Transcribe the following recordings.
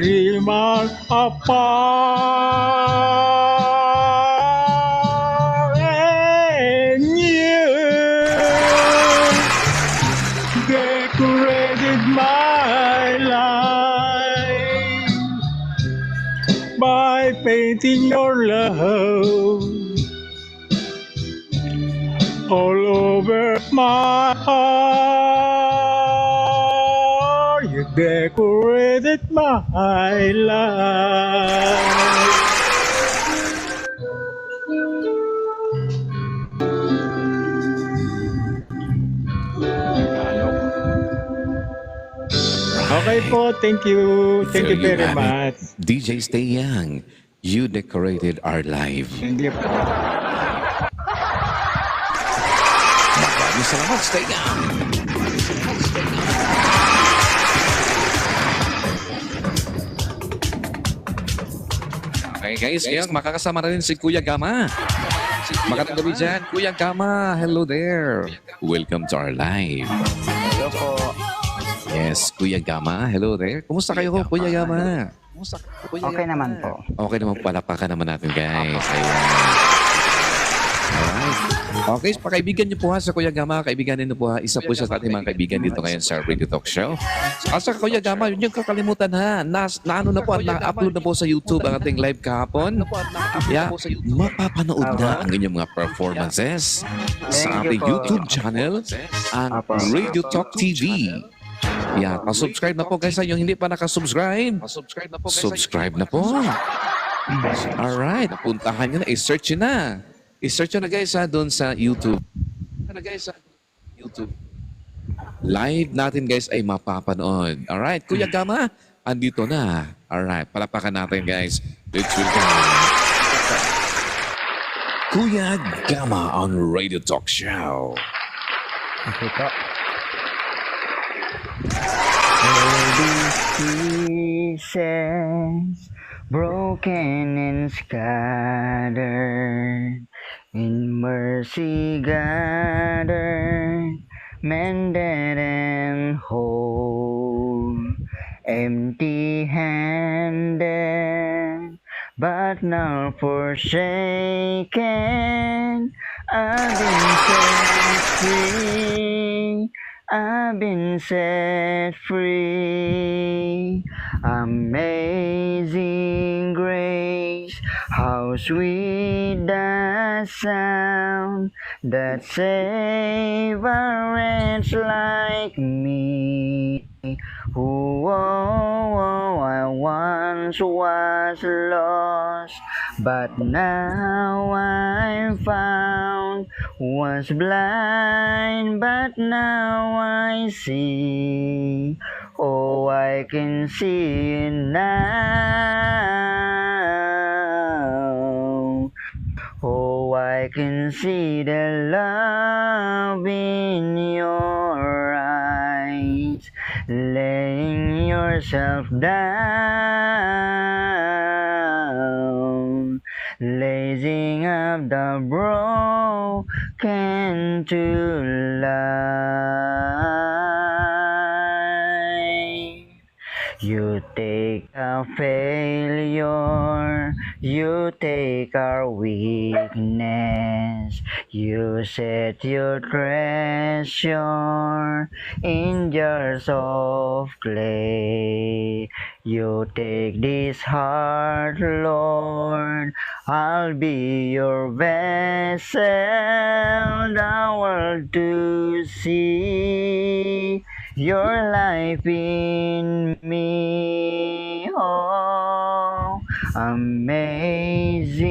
dreamers apart, and you decorated my life by painting your love all over my heart. You decorated my life. Okay po, thank you. Thank you There you very have it. much. DJ Stay Young, you decorated our life. Hindi po. Maraming salamat, Stay Young. Okay guys, ngayon makakasama rin si Kuya Gama. Magandang gabi dyan, Kuya Gama. Hello there. Welcome to our live. Hello po. Yes, Kuya Gama. Hello there. Kumusta kayo, Kuya Gama? Okay naman po. Okay naman, palapakan naman natin, guys. Ayan. Alright. Okay, pakaibigan niyo po ha sa Kuya Gama. Kaibiganin niyo po ha. Isa po siya sa ating mga kaibigan dito ngayon sa Radio Talk Show. At sa Kuya Gama, yun yung kakalimutan ha. Na-ano na po, na-upload na po sa YouTube ang ating live kahapon. Yeah, mapapanood na ang inyong mga performances sa Thank you ating po. YouTube channel, ang Apo. Radio Talk TV. Yeah, pa-subscribe na po guys. Yung hindi pa nakasubscribe, subscribe na po. Alright, puntahan nyo na. I-search nyo na. I-search nyo na guys ha, doon sa YouTube. Live natin guys ay mapapanood. Alright, Kuya Gama, andito na. Alright, palapakan natin guys. Let's welcome Kuya Gama on Radio Talk Show. Okay po. All these pieces broken and scattered, in mercy gathered, mended and whole, empty-handed, but now forsaken. I've been set free. I've been set free. Amazing grace, how sweet the sound that saved a wretch like me. I once was lost, but now I'm found. Was blind, but now I see. Oh, I can see it now. Oh, I can see the love in your eyes, laying yourself down, raising up the broken to life. You take our failure, you take our weakness, you set your treasure in jars of clay. You take this heart, Lord, I'll be your vessel, the world to see your life in me. Oh, amazing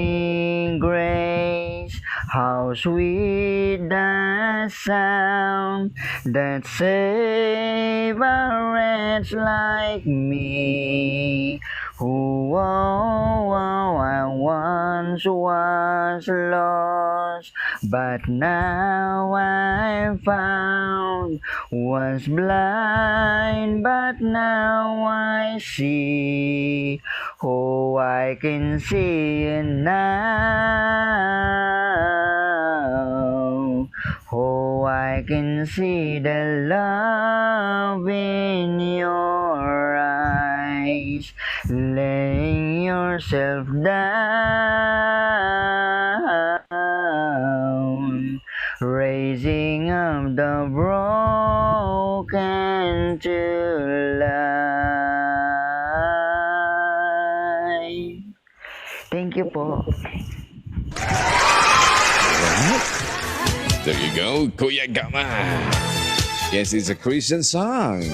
grace, how sweet the sound that saved a wretch like me. I once was lost, but now I'm found. Was blind, but now I see. Oh, I can see it now. Oh, I can see the love in your eyes, days, laying yourself down, raising up the broken to life. Thank you po. There you go, Kuya Gama. Yes, it's a Christian song.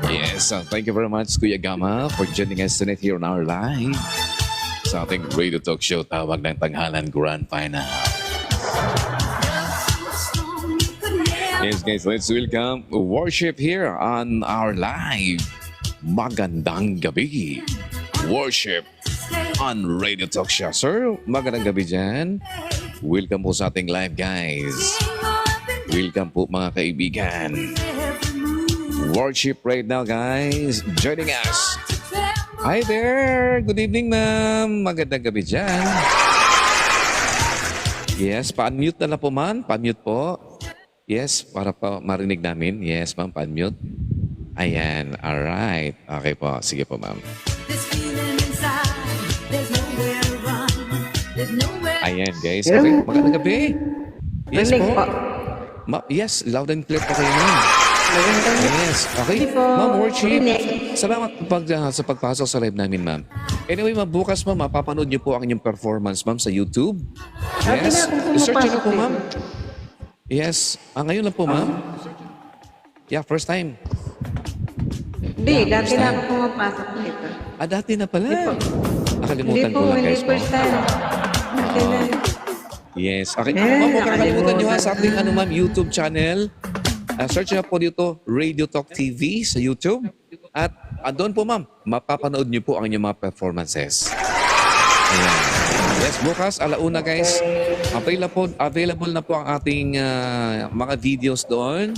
Yes, thank you very much, Kuya Gama, for joining us tonight here on our live sa ating radio talk show, Tawag ng Tanghalan Grand Final. Yes, guys, let's welcome worship here on our live. Magandang gabi. Worship on Radio Talk Show. Sir, magandang gabi dyan. Welcome po sa ating live, guys. Welcome po, mga kaibigan. Worship right now, guys. Joining us. Hi there. Good evening, ma'am. Magandang gabi dyan. Yes, pa-unmute na lang po, ma'am. Pa-mute po. Yes, para pa marinig namin. Yes, ma'am, pa-unmute. Ayan, alright. Okay po. Sige po, ma'am. Ayan, guys. Okay, magandang gabi. Yes po. Yes, loud and clear po kayo, ma'am. Yes, okay. Ma'am, worship. Salamat sa pagpasok sa live namin, ma'am. Anyway, ma'am, bukas, ma'am, mapapanood niyo po ang inyong performance, ma'am, sa YouTube. Yes. Search niyo po, ma'am. Yes. Ngayon lang po, ma'am. Yeah, first time. Hindi, dati na ako pumapasok dito. Dati na pala. Nakalimutan Hindi ko po, lang, hindi guys. first time. Dati na. Yes. Okay. Ma'am, huwag kakalimutan nyo ha sa ating ma'am, YouTube channel. Search nyo po dito, Radio Talk TV sa YouTube. At doon po, ma'am, mapapanood nyo po ang inyong mga performances. Ayan. Yes, bukas, alauna, guys. Available na po ang ating mga videos doon.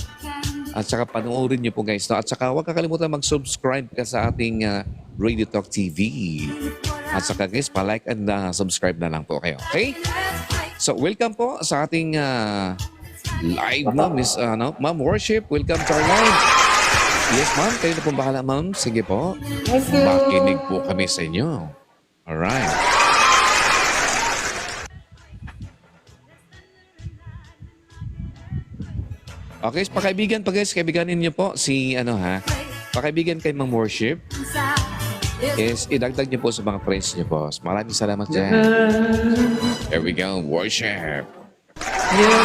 At saka panoorin nyo po, guys. No? At saka huwag kakalimutan mag-subscribe ka sa ating Radio Talk TV. At saka, guys, pa-like and subscribe na lang po kayo. Okay? So, welcome po sa ating live, ma'am. Ma'am, worship. Welcome to our live. Yes, ma'am. Kayo na pong bahala, ma'am. Sige po. Thank you. Makinig po kami sa inyo. Alright. Okay, pakaibigan pa, guys. Kaibiganin niyo po si, pakaibigan kay Ma'am Worship. Yes, idagdag niyo po sa mga friends niyo po. Maraming salamat dyan. Here we go, worship. You're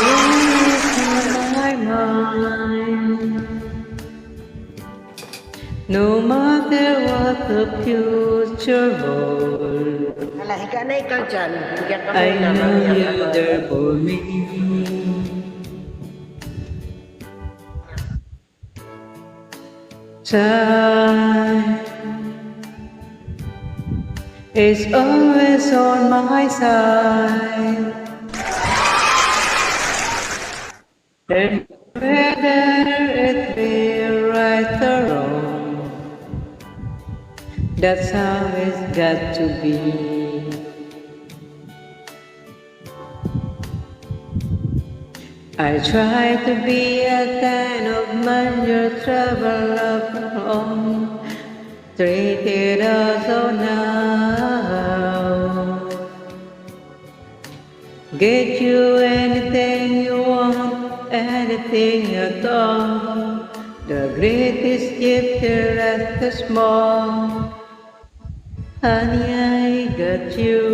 in my mind. No matter what the future holds, Hala, higa na ikaw dyan. Higa ka I muna. know mamaya you're ka there for me. Time is always on my side. And whether it be right or wrong, that's how it's got to be. I try to be a kind of man you travel along, treated us so now. Get you anything you want, anything at all. The greatest gift here at the small. Honey, I got you.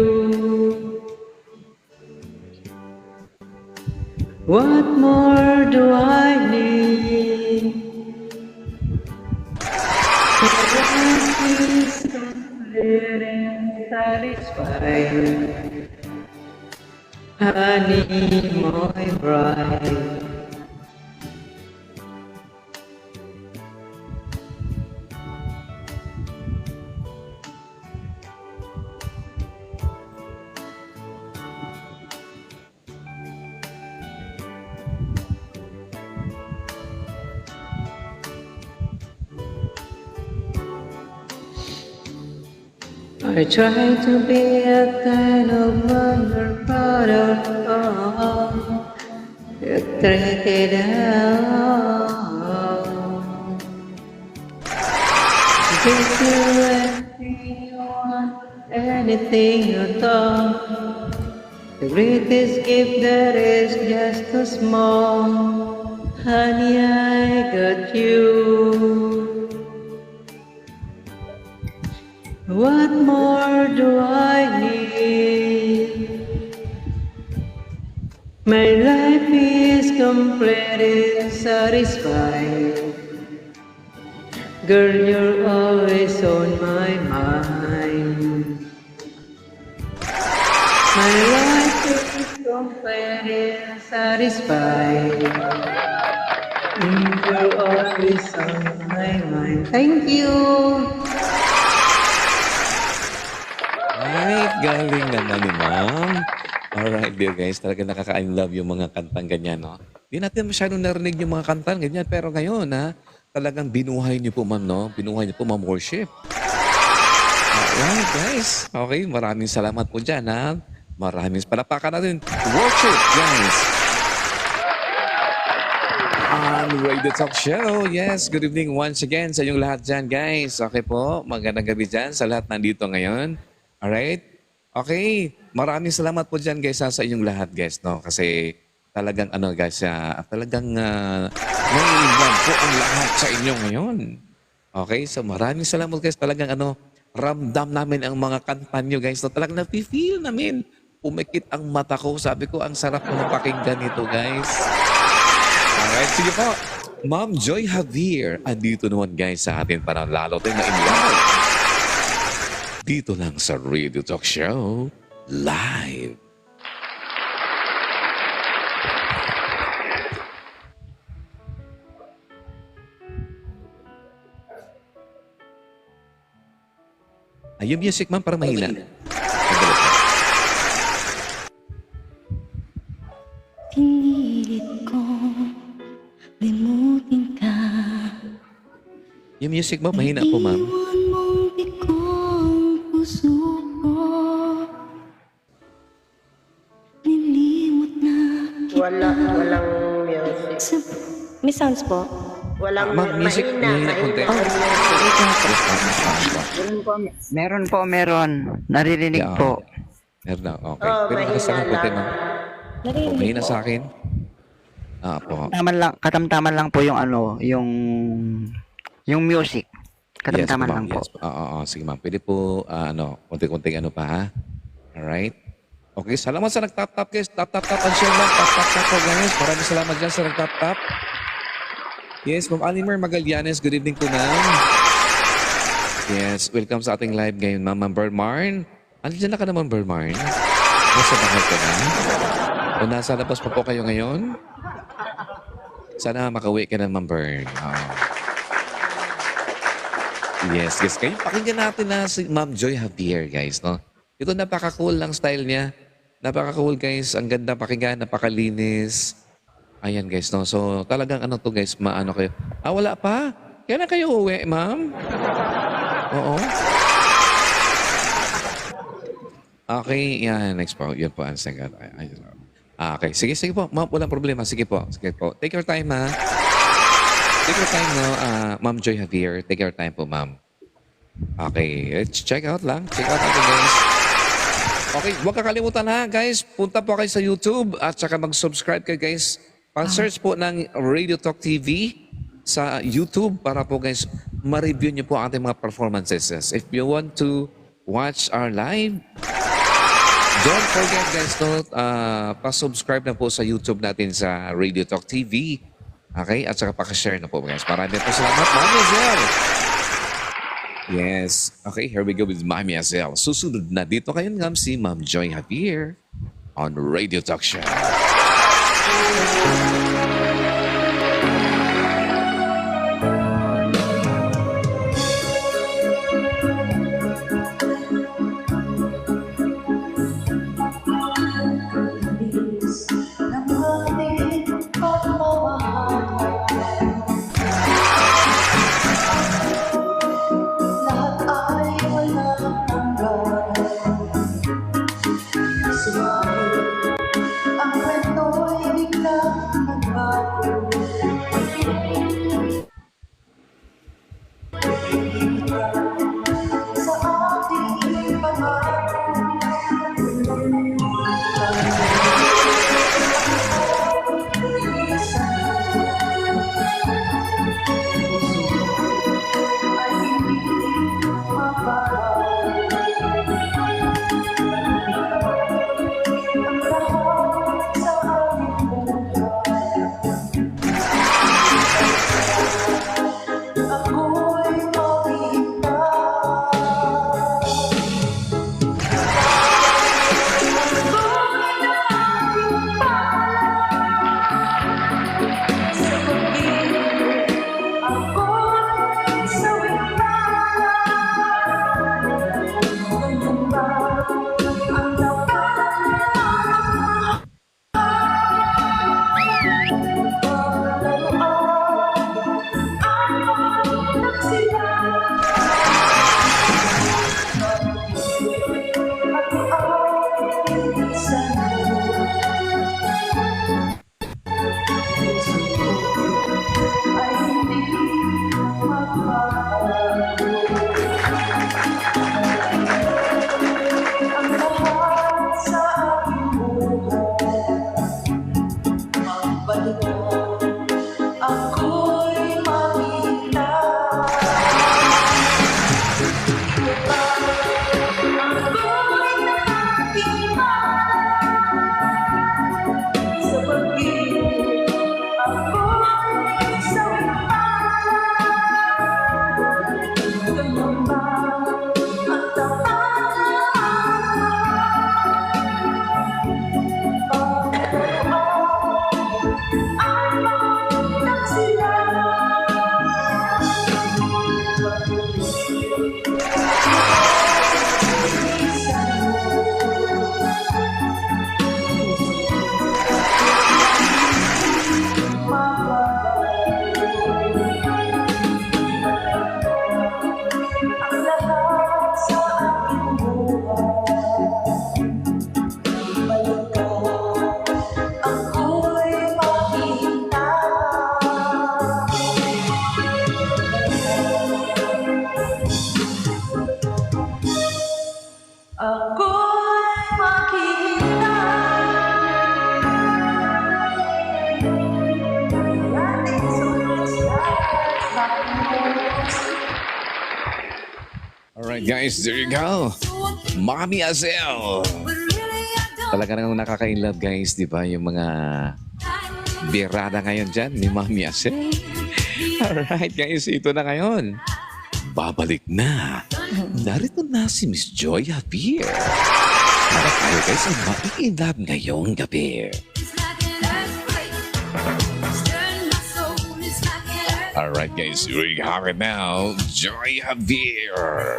What more do I need? Satisfied. Honey, my bride. I try to be a kind of mother, father, you treat it out. Take you anything you want, anything you thought. The greatest gift that is just too small. Honey, I got you. What more do I need? My life is complete and satisfied. Girl, you're always on my mind. My life is complete and satisfied. You're always on my mind. Thank you. Ay, galing naman ni ma'am. Alright, dear guys. Talaga nakaka-I love yung mga kantang ganyan, no? Di natin masyadong narinig yung mga kantang ganyan. Pero ngayon, ha? Talagang binuhay niyo po, ma'am, no? Binuhay niyo po, ma'am, worship. Alright, guys. Okay, maraming salamat po dyan, ha? Maraming palapakan natin. Worship, guys. On Radio Talk Show. Yes, good evening once again sa inyong lahat dyan, guys. Okay po, magandang gabi dyan sa lahat nandito ngayon. Alright? Okay, maraming salamat po dyan, guys, sa inyong lahat, guys, no? Kasi talagang, guys, talagang naiingan po ang lahat sa inyo ngayon. Okay, so maraming salamat, guys. Talagang, ramdam namin ang mga kanta nyo, guys. No? Talagang nafe-feel namin. Pumikit ang mata ko. Sabi ko, ang sarap po ng pakinggan nito, guys. Alright, sige po. Ma'am Joy Javier, andito naman, guys, sa atin para lalo tayo na-inlove. Dito lang sa Radio Talk Show, live. Ay, yung music, ma'am, para mahina. Pinilit ko limutin ka. Yung music mo, mahina po, ma'am. Iwan mong bigong puso ko. Nilimot na Walang music. May sounds po? Walang Ma'am, music, mahina konti. Meron. Naririnig Yeah. po. Meron na, okay. Oh, Pero mahina sa akin po, lang. ma'am. Narinig Mahina po. sa akin. Po. Katamtaman lang po yung yung music. Katamtaman ma'am. lang po. Yes, oo. Sige, ma'am. Pwede po, konti-konting pa, ha? Alright? Okay, salamat sa nag-tap-tap, guys. Tap-tap and share lang. Tap-tap po, guys. Maraming salamat dyan sa nag-tap-tap. Yes, Ma'am Alimer Magallanes. Good evening po, ma'am. Yes, welcome sa ating live ngayon, Ma'am Bermarn. Andiyan na ka naman, Bermarn. Nasa bahay ka na? O nasa labas pa po kayo ngayon? Sana makauwi ka na, Ma'am Bern. Yes. Kayo, pakinggan natin na si Ma'am Joy Javier, guys, no? Ito, napaka-cool lang style niya. Napaka-cool, guys. Ang ganda pakinggan, napakalinis. Ayan, guys, no? So, talagang to, guys, maano kayo. Wala pa? Kaya na kayo uwi, ma'am? Oo. Okay, yan. Next po. Yan po ang sagot. Okay, sige po. Ma'am, walang problema. Sige po. Take your time, ha? Take your time, no? Ma'am Joy Javier. Take your time po, ma'am. Okay, check out lang. Check out natin, guys. Okay, huwag kakalimutan, ha, guys. Punta po kayo sa YouTube at saka mag-subscribe kayo, guys. Pag-search po ng Radio Talk TV sa YouTube para po, guys, ma-review niyo po ang ating mga performances. If you want to watch our live, don't forget, guys, pa-subscribe na po sa YouTube natin sa Radio Talk TV. Okay? At saka pa-share na po, guys. Maraming po salamat, Mami Azel. Yes. Okay, here we go with Mami Azel. Susunod na dito kayo ngam si Ma'am Joy Javier on Radio Talk Show. Alright guys, there you go. Mami Azel. Talaga nang nakaka-inlove guys, di ba? Yung mga birada ngayon dyan ni Mami Azel. Alright guys, ito na ngayon. Babalik na. Narito na si Miss Joy Javier. Para tayo guys ang ma-in-love ngayong gabi. Alright guys, we have it now. Joy Javier.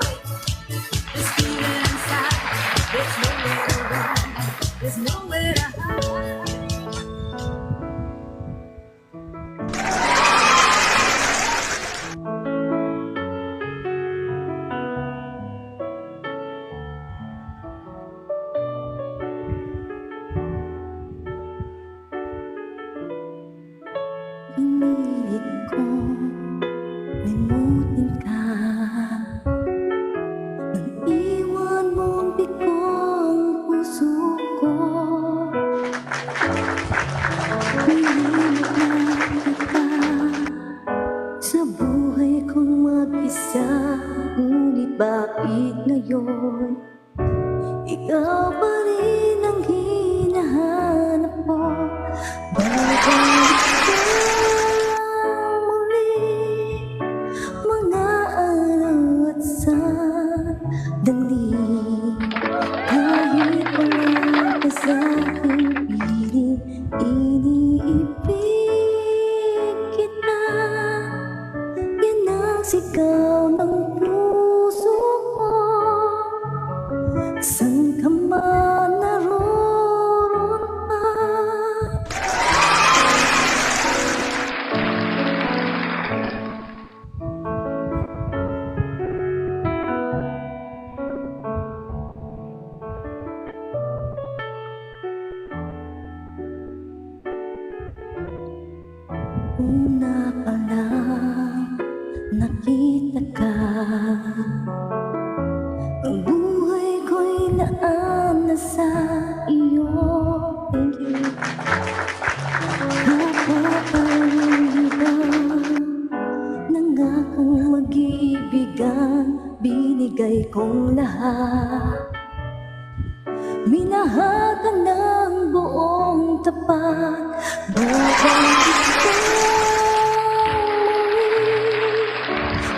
Pinilit ko limutin ka. Nang iwan mong bigong puso ko. Pinilit na kita sa buhay kong mag-isa. Ngunit bakit ngayon ikaw pa rin ang hinahanap mo? Babalik ka muli, mga araw at sandali. Kahit wala ka sa aking piling, iniibig kita. Yan ang sigaw ng puso ko. Saan ka man naroon pa? Una pa lang nakita ka, ang buhay ko'y naana sa iyo. Thank you. Kapapaliban, nangakong mag-ibigan, binigay kong lahat. Minahal ka ng buong tapat. Babalik ka muli,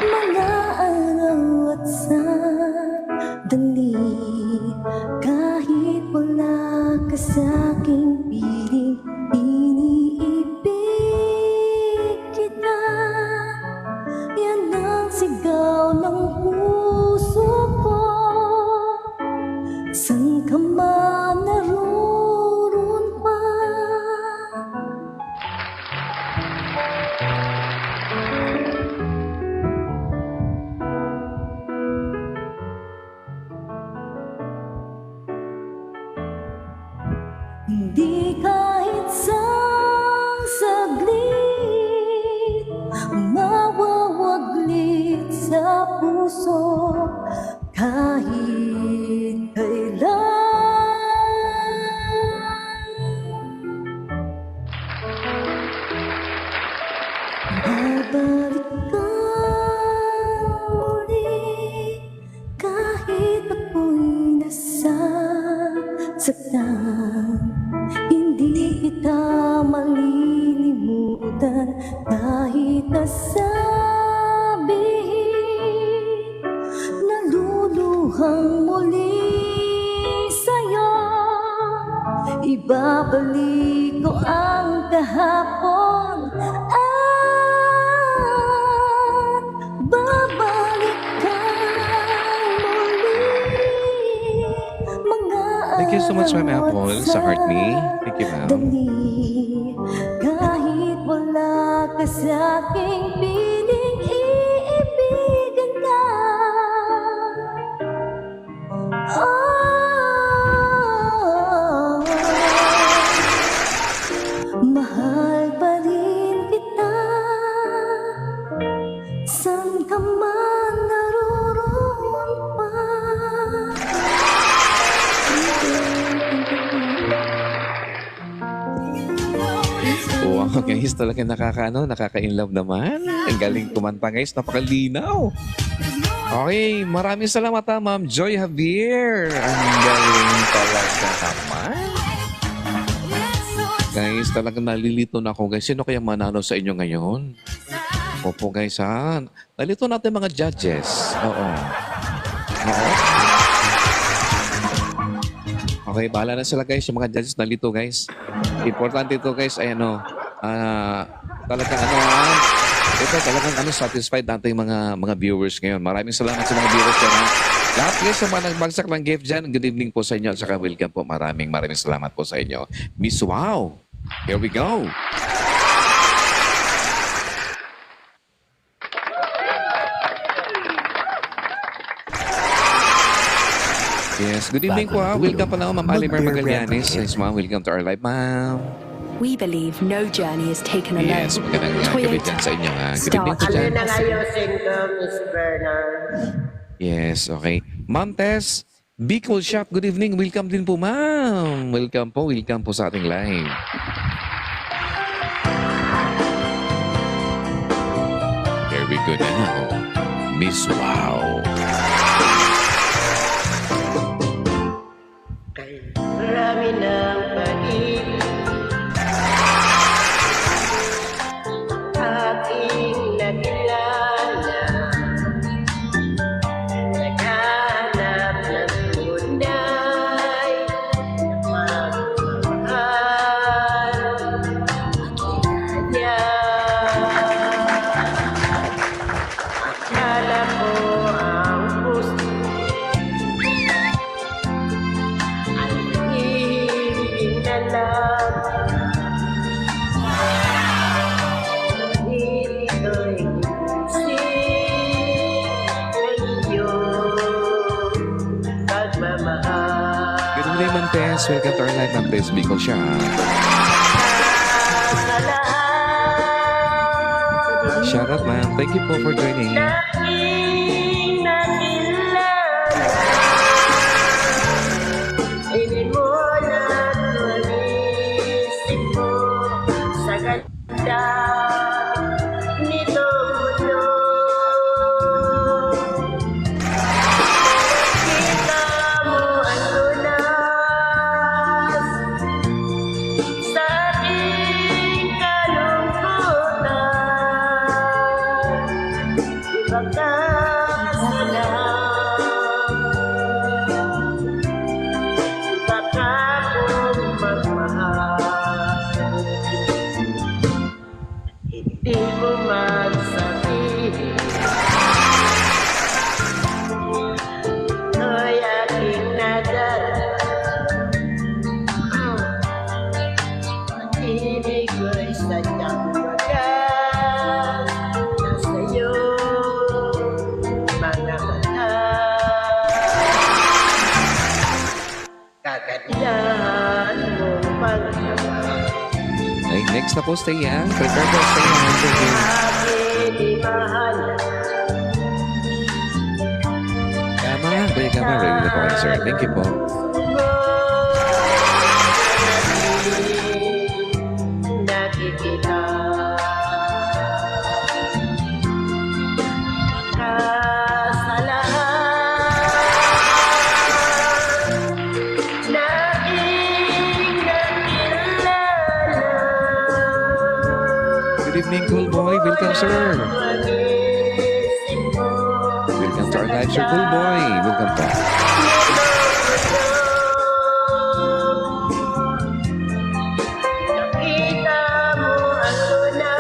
mga araw at sandali. Kahit wala ka sa'king piling, iniibig kita. Yan ang sigaw ng puso ko. Saan ka man naroon pa? Hindi kahit sang saglit mawawaglit sa puso kahit kailan. Babalik ka muli kahit ako'y nasasaktan. Hindi kita malilimutan kahit nasabihin. Naluluhang muli sa'yo, ibabalik ko ang kahapon at babalik ka muli. Mga Thank you so much, Ma'am araw Apple, at sa heart me. Thank you, ma'am. dali, kahit wala ka sa'king piling, iibigan ka. Oh, mahal pa rin kita, saan ka man naroon pa. Wow, guys, talaga nakaka-inlove naman. Ang galing kumanta, guys. Napakalinaw. Okay, maraming salamat Ma'am Joy Javier. Ang galing talaga naman. Guys, talagang nalilito na ako, guys. Sino kaya manalo sa inyo ngayon? Opo, guys, ha? Nalito natin mga judges. Oo. Okay, bahala na sila, guys. Yung mga judges nalito, guys. Importante ito, guys, ay talagang ito talagang satisfied natin yung mga viewers ngayon. Maraming salamat sa mga viewers dyan, ha? Lahat, guys, sa mga nagbagsak ng gift dyan, good evening po sa inyo at saka welcome po. Maraming salamat po sa inyo. Miss Wow, here we go. Yes, good evening po, ha? Welcome po na, Ma'am Alimer Magallanes. Yes, ma'am. Welcome to our live, ma'am. We believe no journey is taken alone. Yes, magandang gabi dyan sa inyo, ha? Good evening po Ano dyan. na ngayosin ko, Miss Bernard? Yes, okay. Ma'am Tess, Bicol Shop, good evening. Welcome din po, ma'am. Welcome po sa ating live. Here we go now. Miss Wow. Marami ng pag-ibig aking nakilala, naghanap ng tunay na pagmamahal. Kanya akala ko ang puso Good evening, Ma'am Tess. Welcome to our live, Ma'am Tess. Bicol Shop. Shout out, ma'am. Thank you po for joining. Hindi mo magsabihin ay aking nadala. Pag-ibig ko'y sadyang wagas na sa'yo mga mata. Kagandahan mong pagkabang Okay, next na po, stay young. Prepare po, stay young. Thank you. aking di mahal. Gama, ready na po kayo, sir. Thank you po. Nakikita ka sa lahat na nakilala. Good evening, cool boy. Welcome, sir. Magising mo Welcome to our live, sir. Cool boy. Welcome po. Nakita mo ang lunas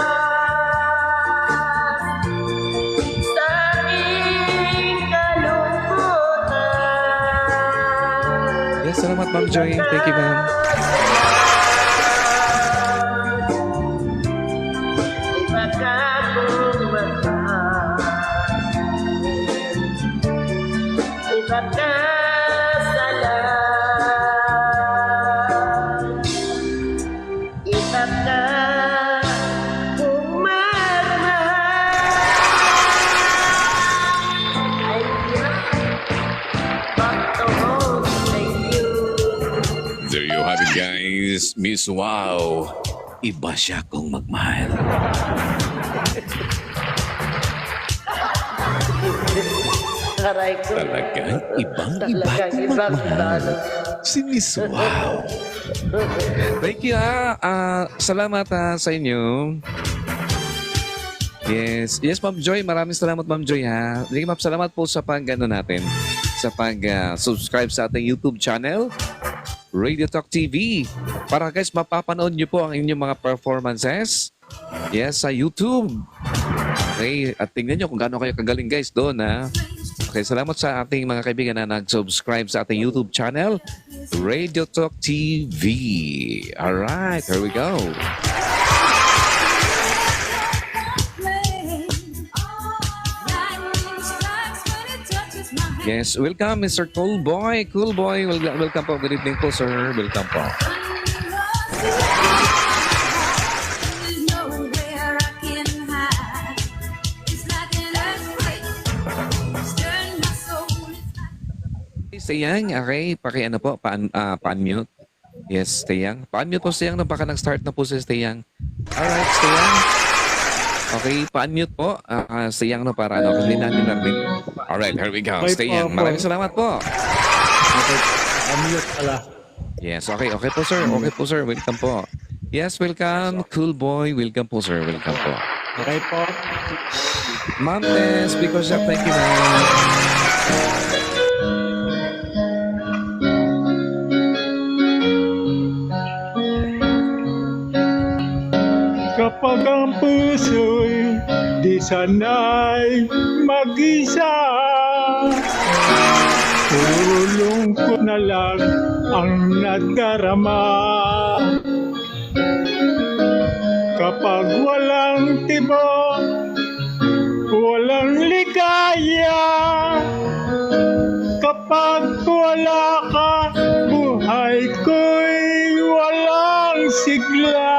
sa aking kalungkutan. Yes, salamat, Ma'am Joy. Thank you, ma'am. Iba ka kung iba ka sa lahat. Iba ka kung magmahal. I want to hold you. There you have it, guys. Miss Wow. Iba siya kung magmahal. Aray ko. Talagang ibang-iba Talagang kung ibang magmahal. talo. Si Miss Wow. Thank you, salamat sa inyo. Yes, Ma'am Joy. Maraming salamat, Ma'am Joy, ha. Sige, Ma'am, salamat po sa natin, sa pag-subscribe sa ating YouTube channel, Radio Talk TV. Para guys, mapapanood nyo po ang inyong mga performances. Yes, sa YouTube. Okay, at tingnan nyo kung gaano kayo kagaling guys doon, ha. Okay, salamat sa ating mga kaibigan na nag-subscribe sa ating YouTube channel, Radio Talk TV. Alright, here we go. Yes, welcome Mr. Cool Boy. Cool Boy, welcome po. Good evening po, sir. Welcome po. Stayang, okay. Paki-ano po, pa-unmute. Yes, Stayang. Pa-unmute po, Stayang. Baka nag-start na po si Stayang. Alright, Stayang. Okay, pa-unmute po. Stayang no, para ano, hindi natin narinig. Alright, here we go. Okay Stayang. po. Maraming salamat po. Okay. Unmute pala. Yes, okay. Okay po, sir. Okay po, sir. Welcome po. Yes, welcome. Cool Boy. Welcome po, sir. Welcome po. Okay po. Ma'am Tess, because of thank you, ma'am. Kapag ang puso'y di sanay mag-isa, puro lungkot na lang ang nadarama. Kapag walang tibok, walang ligaya, kapag wala ka, buhay ko'y walang sigla.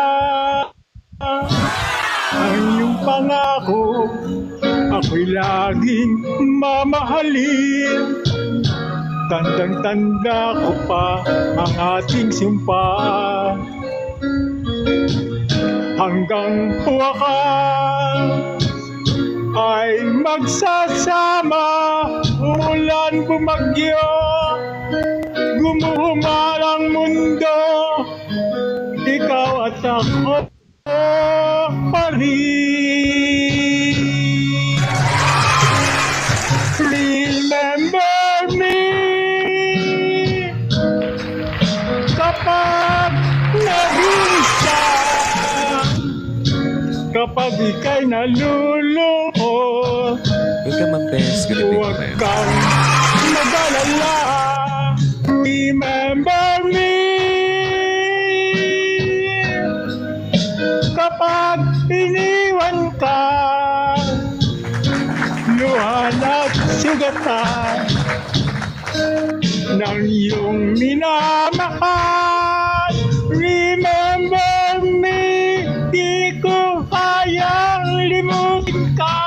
Ang iyong pangako, ako'y laging mamahalin. Tandang-tanda ko pa ang ating sumpa. Hanggang wakas ay magsasama. Ulan bumagyo, gumuhuman ang mundo. Ikaw at ako pa rin. Remember me kapag nag-isa, kapag ika'y nalulungkot. Welcome, Ma'am Tess. Good evening, Huwag ma'am. kang mag-alala. Remember me kapag iniwan ka, luhan at sugatan ng iyong minamahal. Remember me, di ko kayang limutin ka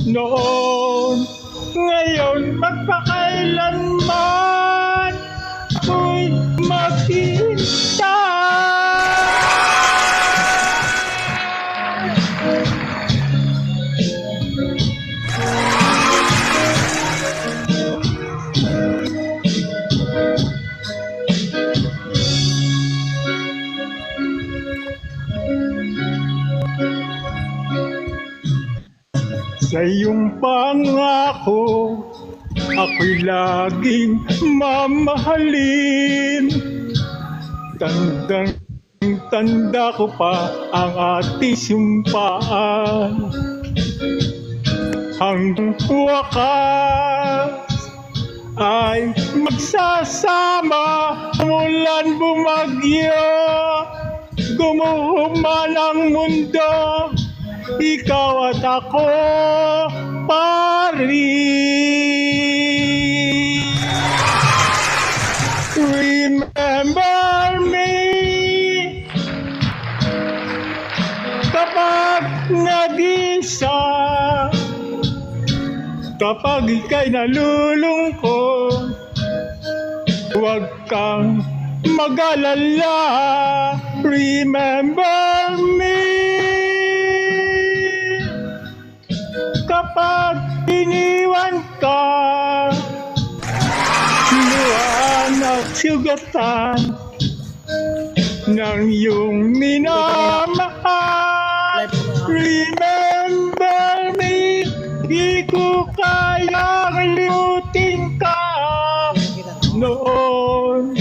noon. Ngayon magpakailanman kailanman ako'y sa iyong pangako, ako'y laging mamahalin. Tanda ko pa ang ating sumpaan. Hanggang wakas ay magsasama. Mulan bumagyo, gumuho man ang mundo, ikaw at ako pa rin. Remember me kapag nag-isa, kapag ika'y nalulungkot, huwag kang mag-alala. Remember me kapag iniwan ka, luhaan at sugatan ng iyong minamahal. Remember me, di ko kayang limutin ka noon,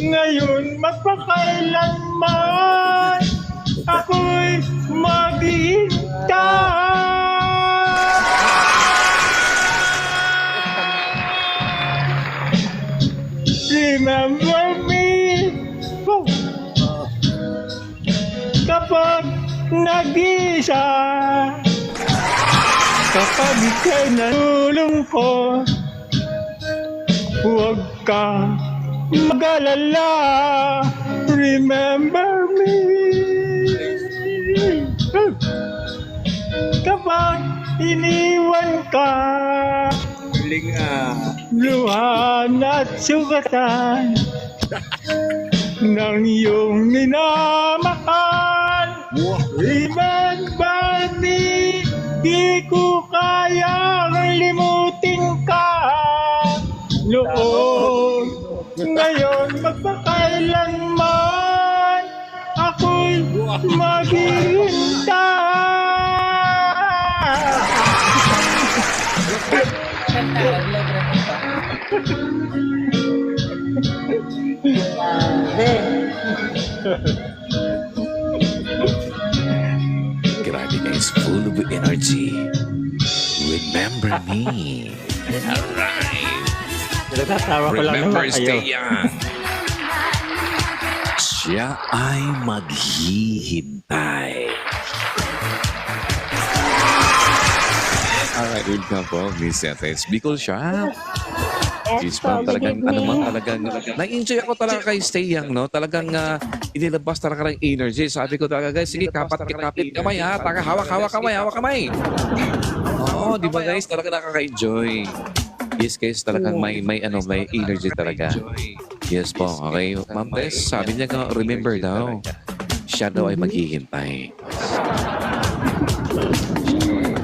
ngayon magpakailanman ako'y maghihintay. Remember me kapag nag-isa, kapag ika'y nalulungkot, huwag ka mag-alala. Remember me kapag iniwan ka, luhan at sugatan ng iyong minamahal. Remember me, di ko kayang limutin ka noon, ngayon magpakailanman ako'y maghihintay. Grabe guys, full of energy. Remember me. Alright. Natatawa ko lang Remember, naman kayo. stay young. Siya ay maghihintay. Alright, welcome po, Miss Etes. Bicol siya. Yes, po, good talagang, evening. talagang, nag-enjoy ako talaga kay Stay Young, no? Talagang inilabas talaga ng energy. Sabi ko talaga, guys, sige, kapit kamay, ha? Taka, hawak kamay. Oo, di ba, guys? Talaga nakaka-enjoy. Yes, guys, talagang may energy talaga. Yes po, okay. Ma'am Tess, sabi niya, remember daw, siya daw ay maghihintay.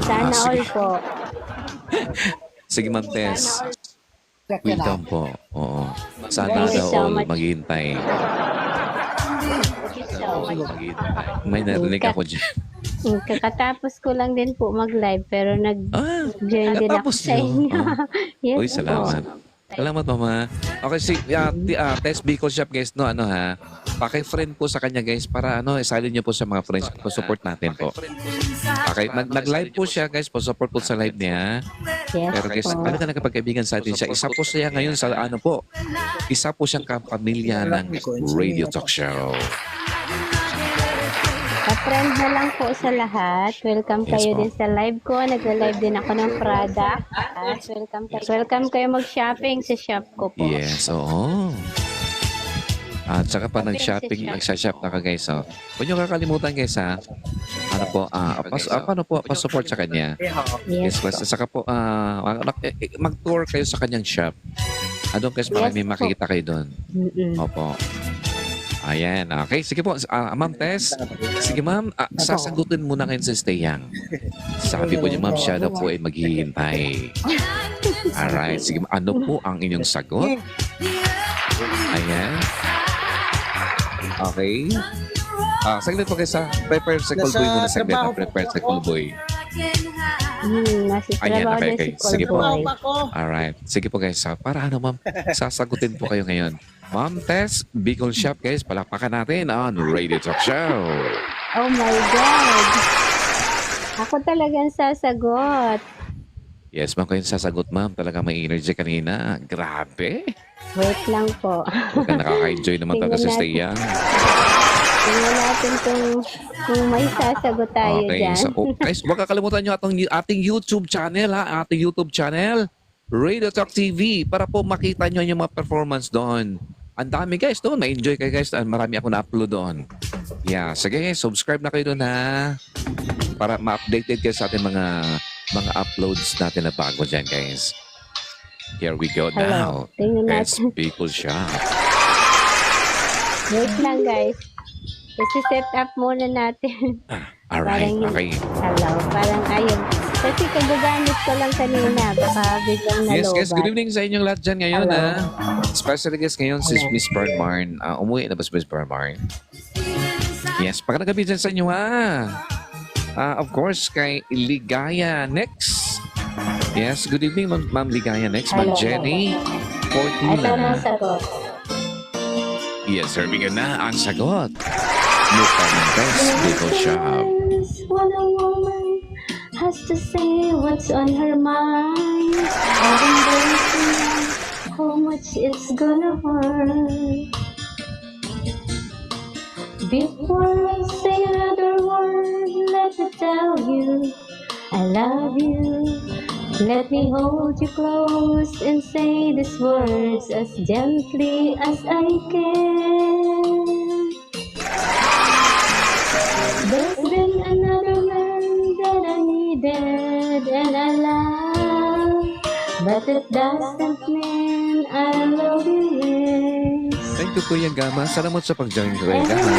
Sana all po. Sige, Ma'am Tess. Welcome po. Oo. Sana Thank you daw so all much. maghihintay. Maghihintay. May narinig ako dyan. Kakatapos ko lang din po mag-live pero nag-join din ako katapos sa nyo? inyo. Yes Uy, po. salamat. Salamat, Mama. Okay, si Tess Bicol Shop, guys, no, paki-friend po sa kanya, guys, para isalin niyo po sa mga friends po, support natin po. Okay, nag-live po siya, guys, po support po sa live niya. Yes Pero guys, po. talaga nakapagkaibigan sa atin siya. Isa po siya ngayon sa isa po siyang kapamilya ng radio talk show. Pa-friend na lang po sa lahat. Welcome Yes kayo po. din sa live ko. Nagla-live din ako ng product. Welcome kayo mag-shopping sa shop ko po. Yes, oo. At saka pa nag-shopping, nagsashop na ka guys. So, huwag niyo kakalimutan guys ha. Ano po, paano po, pa-support sa kanya. Yes, plus, saka po, mag-tour kayo sa kanyang shop. Doon guys, marami makikita kayo doon. Opo. Ayan, okay. Sige po, Ma'am Tess. Sige ma'am, sasagutin muna kayo sa Stay Young. Sabi po niya ma'am, siya daw po ay maghihintay. Alright, sige ma'am. Ano po ang inyong sagot? Ayan. Okay. Saglit po kayo sa prepare sa Coolboy muna. Saglit na prepare sa Coolboy. Nasa Ayan, trabaho okay, din okay. si Sige po. Colboy. Alright. Sige po guys. Para ano ma'am, sasagutin po kayo ngayon. Ma'am Tess, Bicol Shop guys. Palakpakan natin on Radio Talk Show. Oh my God! Ako talagang sasagot. Yes ma'am, kayo sasagot ma'am. Talaga may energy kanina. Grabe. Wait lang po. Huwag ka nakaka-enjoy naman talaga sa Stay Young. Tingnan natin kung may sasagot tayo Okay. dyan. So, guys, huwag kakalimutan nyo ating YouTube channel ha. Ating YouTube channel, Radio Talk TV, para po makita nyo yung mga performance doon. Ang dami guys doon. May-enjoy kayo guys. Marami ako na-upload doon. Yeah. Sige, subscribe na kayo doon ha. Para ma-updated kayo sa ating mga uploads natin na bago dyan guys. Here we go now. Tingnan It's natin. Bicol Shop. Wait lang guys. Kasi set up muna natin. Alright, Parang- okay. Hello. Parang ayun. Kasi kagagamit ko lang kanina. Baka biglang nalobat. Yes, guys. Good evening sa inyong lahat dyan ngayon, ha. Especially, guys, ngayon si Miss Bernmarn. Umuwi na ba si Miss Bernmarn? Yes, pagkagabi dyan sa inyo, ha. Of course, kay Ligaya Next. Yes, good evening, Ma'am Ligaya Next. Ma'am Hello. Jenny Ito na Fortuna. sagot. Yes, sir. Bigyan na ang sagot. Mukhang best Bicol Shop. When a woman has to say what's on her mind, how much it's gonna hurt. Before I say another word, let me tell you I love you. Let me hold you close and say these words as gently as I can. There's been another man that I needed and I love, but it doesn't mean I love you less. Thank you, Kuya Gama. Salamat sa pag-join, Kuya And I Gama.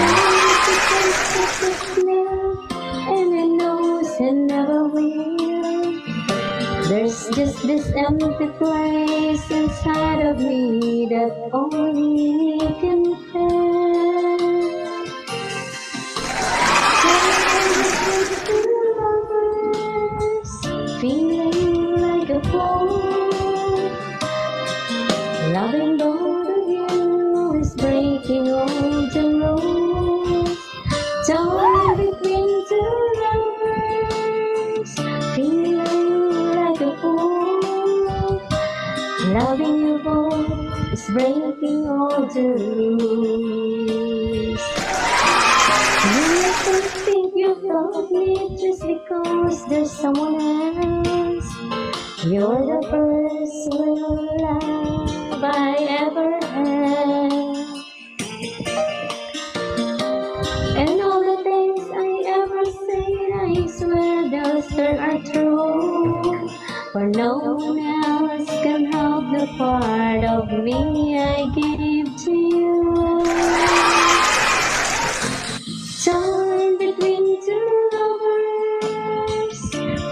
know it never will. There's just this empty place inside of me that only can fill. Feeling like a fool. Loving both of you is breaking all the rules. Torn between two lovers, feeling like a fool. Loving you both is breaking all the rules. You don't think you love me just because there's someone else. You're the first real love I ever had. And all the things I ever said, I swear those that are true. For no one else can help the part of me I gave to you. Torn between two lovers,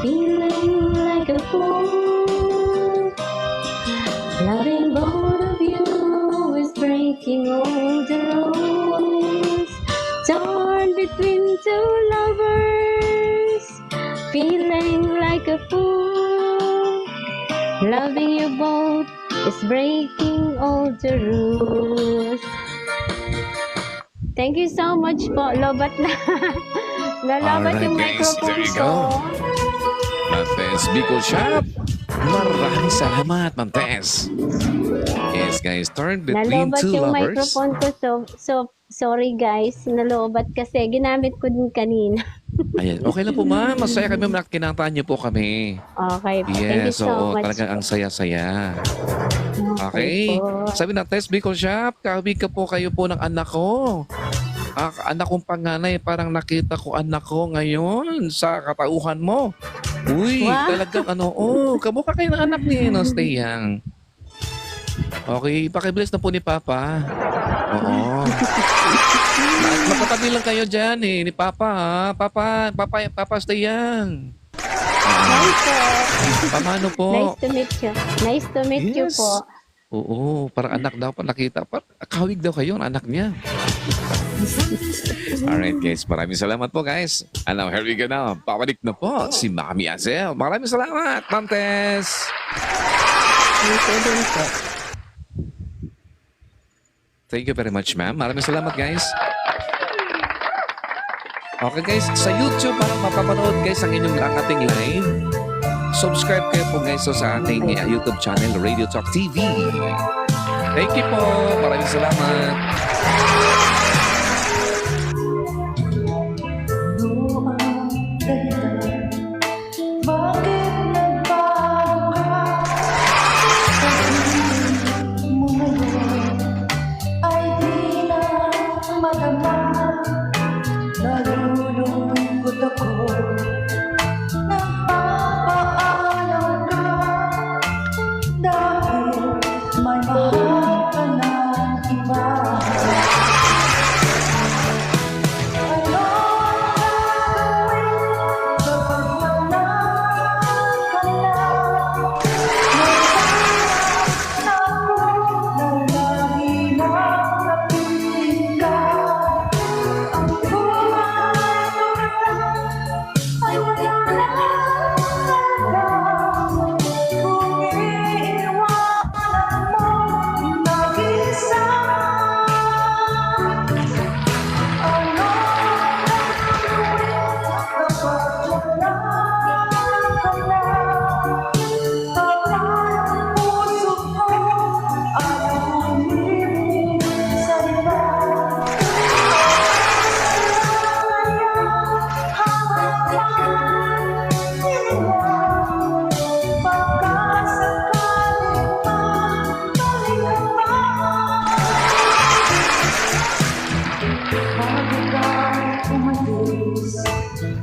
feeling like a fool. Loving both of you is breaking all the rules. Torn between two lovers, feeling like a fool. Loving you both is breaking all the rules. Thank you so much po. Lobat na. Nalobat Alright, yung guys. There microphone you ko. go. Ma'am Tess, Bicol Shop. Maraming salamat, Ma'am Tess. Yes, guys. Turn between Nalobat two yung lovers. microphone ko. So sorry guys. Nalobat kasi. Ginamit ko din kanina. Ayan. Okay lang po, ma'am. Masaya kami. Kinantaan niyo po kami. Okay. Thank you Yes, so oo. much. Talagang ang saya-saya. Okay. po. Sabi na, Tess Bicol Shop, kahawig ka po kayo po ng anak ko. Anak kong panganay, parang nakita ko anak ko ngayon sa katauhan mo. Uy, Wow. talagang kamukha kayo ng anak ni Stay Young. Okay, pakibless na po ni Papa. Oo. Magkatabi lang kayo dyan ni Papa ha. Papa Stay Young. Nice po. Paano po? Nice to meet you. Nice to meet you Yes. po. Oo, parang anak daw pa nakita. Kahawig daw kayo, ang anak niya. Alright guys, maraming salamat po guys. And now, here we go now. Pabalik na po si Mami Azel. Maraming salamat, Ma'am Tess. Thank you din po. Thank you very much, ma'am. Maraming salamat guys. Okay guys, sa YouTube para mapapanood guys ang inyong ating live. Subscribe kayo po guys sa ating YouTube channel, Radio Talk TV. Thank you po. Maraming salamat. Bakit nagbago ka? Sabihin mo ngayon ay di na madama. Nalulungkot ako. Nagpapaalam ka dahil may mahal ka ng iba.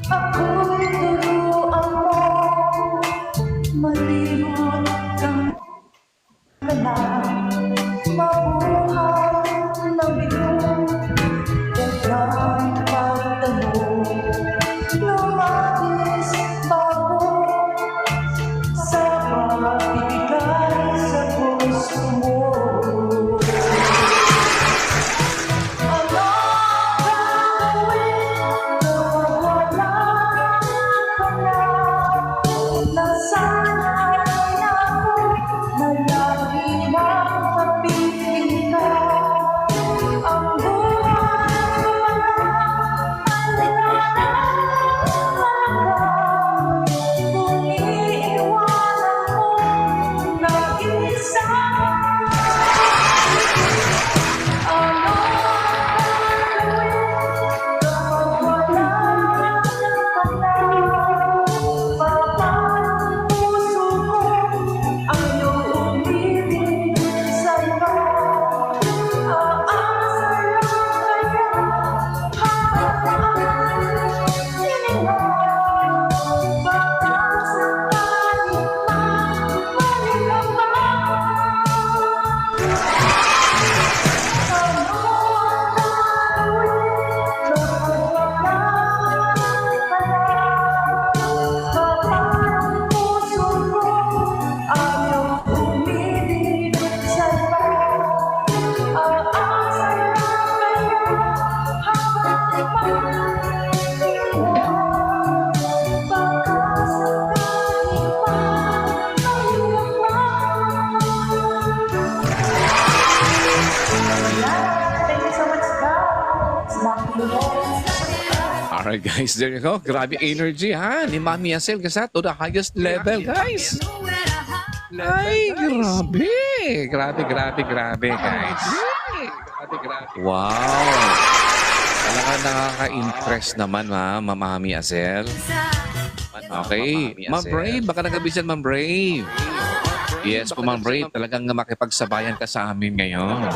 Ako'y turuan mo, malibot kang ganang, mabuhay na bigo, kailan pagtanong, lumabis bago, sa pagbibigay sa gusto mo. Alright guys, there you go. Grabe energy ha ni Mami Azel kasi to the highest level guys. Ay, grabe. Grabe guys. Wow. Talaga nakaka-impress naman Mami Azel. Okay. Ma'am Brave, baka nag-abisan Ma'am Brave. Yes po, Ma'am Brave. Talagang makipagsabayan ka sa amin ngayon.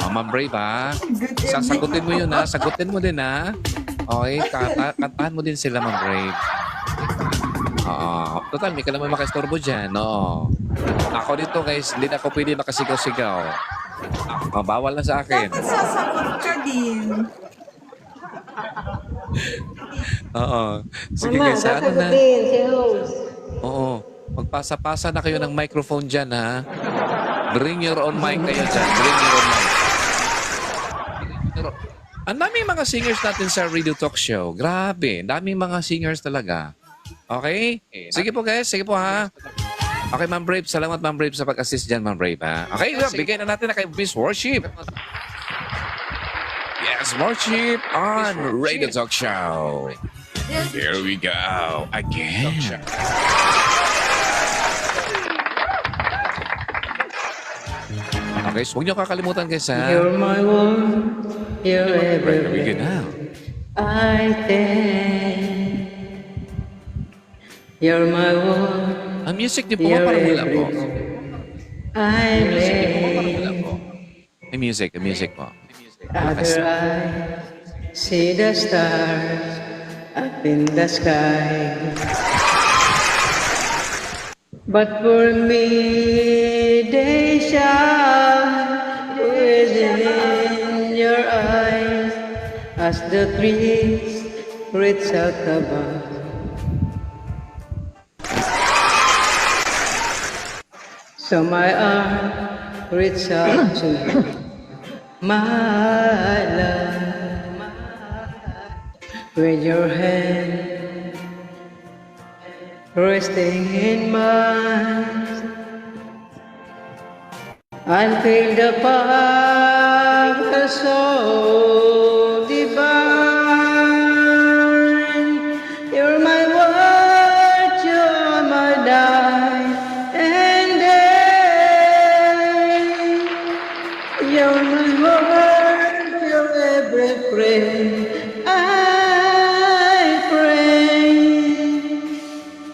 Ma'am Brave, ha? Sasagutin mo yun, ha? Sagutin mo din, ha? Okay, kantahan mo din sila, Ma'am Brave. Oo. Total, may ka naman makastorbo dyan. Oo. Ako dito, guys, hindi na ako pwede makasigaw-sigaw. Bawal na sa akin. Dapat sasagot ka din. Oo. Sige, Mama, guys, ano na? sasagutin si host. Oo. Magpasa-pasa na kayo ng microphone dyan, ha? Bring your own mic kayo dyan. Bring your own mic. Ang daming mga singers natin sa Radio Talk Show. Grabe. Ang daming mga singers talaga. Okay? Sige po, guys. Sige po, ha? Okay, Ma'am Brave. Salamat, Ma'am Brave, sa pag-assist dyan, Ma'am Brave, ha? Okay, bigay na natin na kay Miss Worship. Yes, Worship on Radio Talk Show. Here we go again. Okay, so huwag niyo kakalimutan, guys, ha? You're my world, you're Here we go everything now. I think. You're my world, Ang music niyo po, you're parang wala po. everything I live. May music po. Other eyes see the stars up in the sky. But for me, they shine within your eyes as the trees reach out above. So my arm reach out to you, my love, with your hand resting in mine. I feel the power so divine. You're my word, you're my night and day. You're my word, you're every prayer I pray.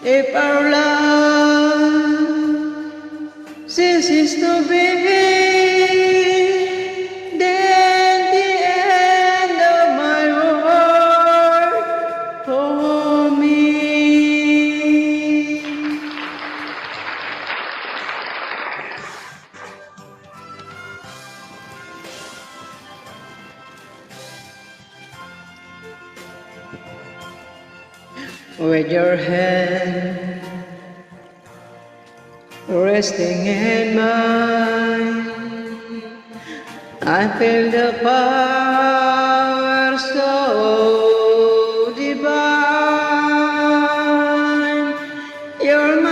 If our love ceases to be, then the end of my world for me. With your hand resting in mine, I feel the power so divine. You're my